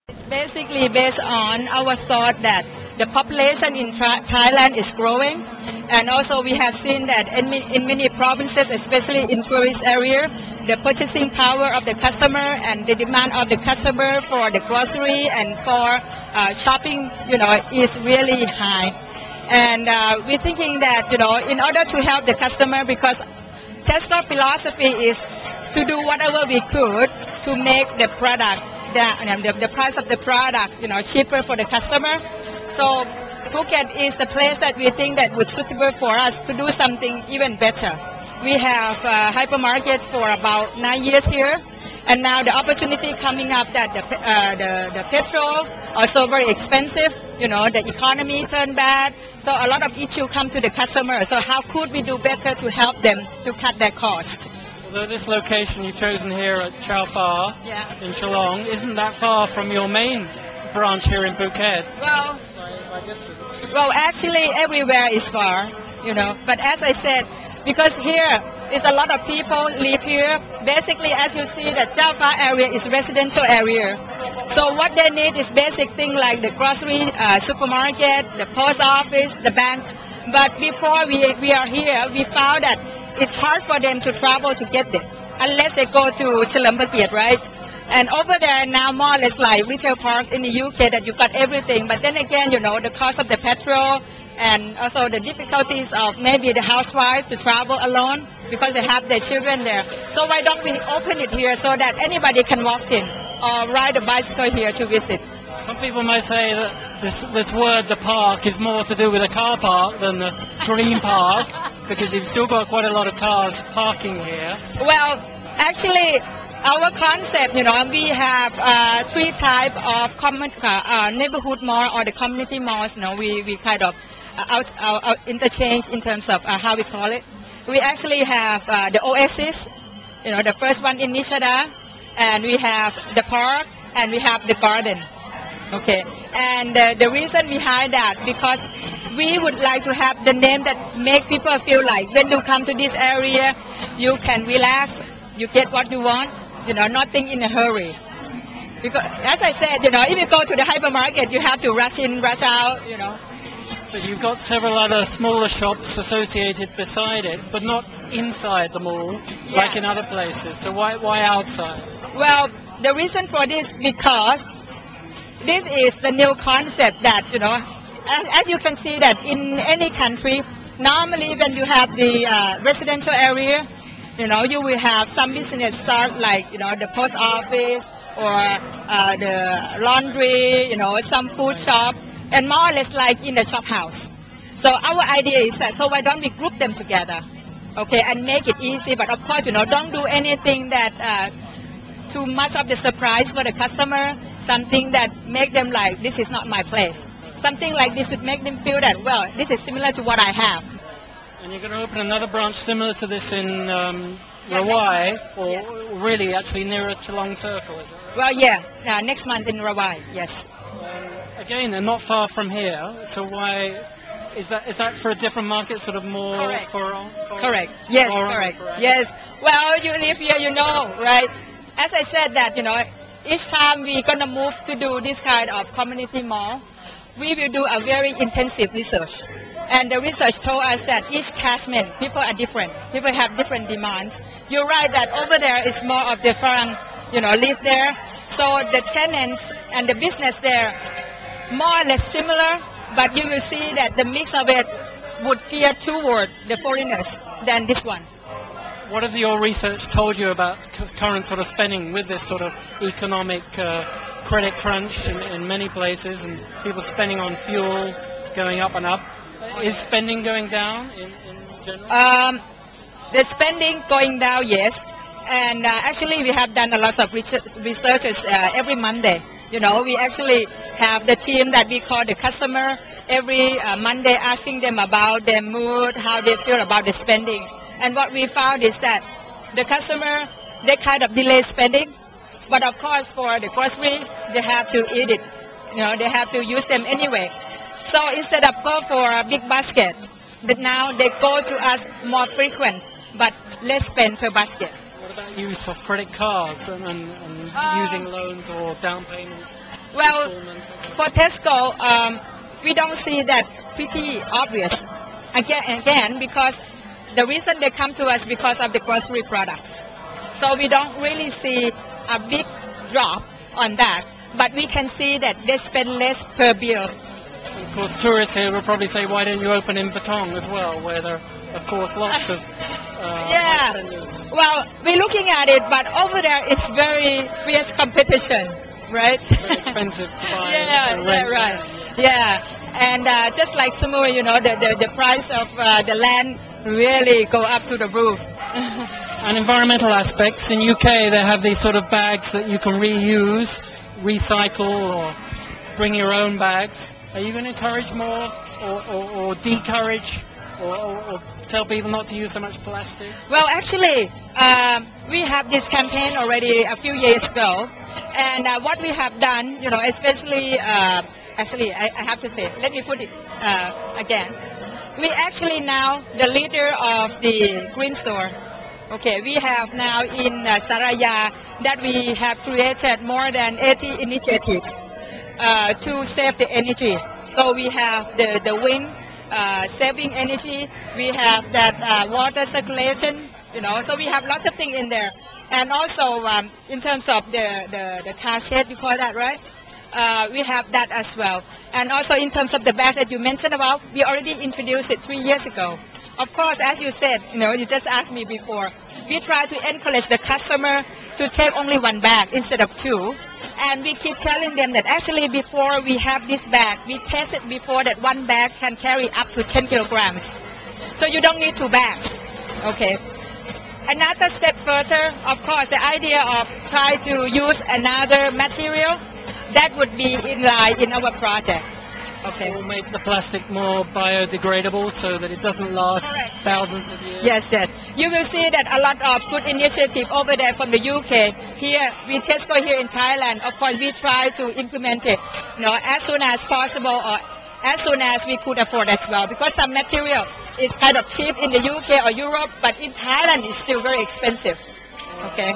It's basically based on our thought that the population in Thailand is growing, and also we have seen that in many provinces, especially in tourist area, the purchasing power of the customer and the demand of the customer for the grocery and for shopping, is really high. And we're thinking that, in order to help the customer, because Tesco philosophy is to do whatever we could to make the product, the price of the product, cheaper for the customer. So Phuket is the place that we think that would suitable for us to do something even better. We have a hypermarket for about 9 years here, and now the opportunity coming up that the petrol also very expensive. The economy turned bad, so a lot of issue come to the customer. So how could we do better to help them to cut their cost? Although this location you've chosen here at Chao Fa in Chalong isn't that far from your main branch here in Phuket. Well, actually everywhere is far, but as I said, because here is a lot of people live here. Basically, as you see, the Chao Fa area is residential area. So what they need is basic things like the grocery, supermarket, the post office, the bank. But before we are here, we found that it's hard for them to travel to get there, unless they go to Chalong, right? And over there now more or less like retail park in the UK that you got everything. But then again, the cost of the petrol and also the difficulties of maybe the housewives to travel alone because they have their children there. So why don't we open it here so that anybody can walk in or ride a bicycle here to visit? Some people might say that this word, the park, is more to do with a car park than the dream park, because you've still got quite a lot of cars parking here. Well, actually, our concept, we have 3 types of neighborhood mall or the community malls. We kind of interchange in terms of how we call it. We actually have the Oasis, the first one in Nishada, and we have the park, and we have the garden. Okay, and the reason behind that, because we would like to have the name that make people feel like when you come to this area, you can relax, you get what you want, nothing in a hurry. Because as I said, if you go to the hypermarket, you have to rush in, rush out, But you've got several other smaller shops associated beside it, but not inside the mall, like in other places. So why outside? Well, the reason for this, because this is the new concept that, as you can see that in any country, normally when you have the residential area, you will have some business start like, the post office or the laundry, some food shop, and more or less like in the shop house. So our idea is that, so why don't we group them together, okay, and make it easy. But of course, don't do anything that too much of the surprise for the customer, something that make them like, this is not my place. Something like this would make them feel that, well, this is similar to what I have. And you're going to open another branch similar to this in Rawai, or really actually nearer Chalong Circle, is it? Well, yeah, next month in Rawai, yes. Again, they're not far from here, so why is that for a different market, sort of more correct. Correct. Yes, correct. Yes. Well, you live here, right? As I said that, each time we're gonna move to do this kind of community mall, we will do a very intensive research. And the research told us that each catchment, people are different. People have different demands. You're right that over there is more of the foreign, live there. So the tenants and the business there, more or less similar, but you will see that the mix of it would gear toward the foreigners than this one. What have your research told you about current sort of spending with this sort of economic credit crunch in many places, and people spending on fuel going up and up? Is spending going down in general? The spending going down, yes. And actually we have done a lot of researches every Monday. We actually have the team that we call the customer every Monday, asking them about their mood, how they feel about the spending. And what we found is that the customer, they kind of delay spending, but of course for the grocery, they have to eat it. They have to use them anyway. So instead of go for a big basket, that now they go to us more frequent, but less spend per basket. What about use of credit cards and using loans or down payments? Well, for Tesco, we don't see that pretty obvious. Again, because the reason they come to us because of the grocery products. So we don't really see a big drop on that, but we can see that they spend less per bill. Of course, tourists here will probably say, why don't you open in Patong as well, where there are, of course, lots of yeah. Well, we're looking at it, but over there it's very fierce competition, right? Very expensive to buy. Yeah, right. Yeah, and just like Samui, you know, the price of the land really go up to the roof. And environmental aspects, in UK they have these sort of bags that you can reuse, recycle, or bring your own bags. Are you going to encourage more or decourage or tell people not to use so much plastic? Well, actually, we have this campaign already a few years ago, and what we have done, you know, especially, actually, I have to say, let me put it again. We actually now the leader of the green store. Okay, we have now in Saraya that we have created more than 80 initiatives to save the energy. So we have the wind saving energy. We have that water circulation. You know, so we have lots of things in there. And also in terms of the car shed, we call that, right? We have that as well. And also in terms of the bag that you mentioned about, we already introduced it 3 years ago. Of course, as you said, you know, you just asked me before, we try to encourage the customer to take only one bag instead of two. And we keep telling them that actually before we have this bag, we tested before that one bag can carry up to 10 kilograms. So you don't need two bags. Okay. Another step further, of course, the idea of try to use another material, that would be in line in our project. Okay. We'll make the plastic more biodegradable so that it doesn't last thousands of years. Yes, yes. You will see that a lot of good initiative over there from the UK. Here, we Tesco here in Thailand, of course, we try to implement it, you know, as soon as possible or as soon as we could afford as well. Because some material is kind of cheap in the UK or Europe, but in Thailand it's still very expensive. Okay.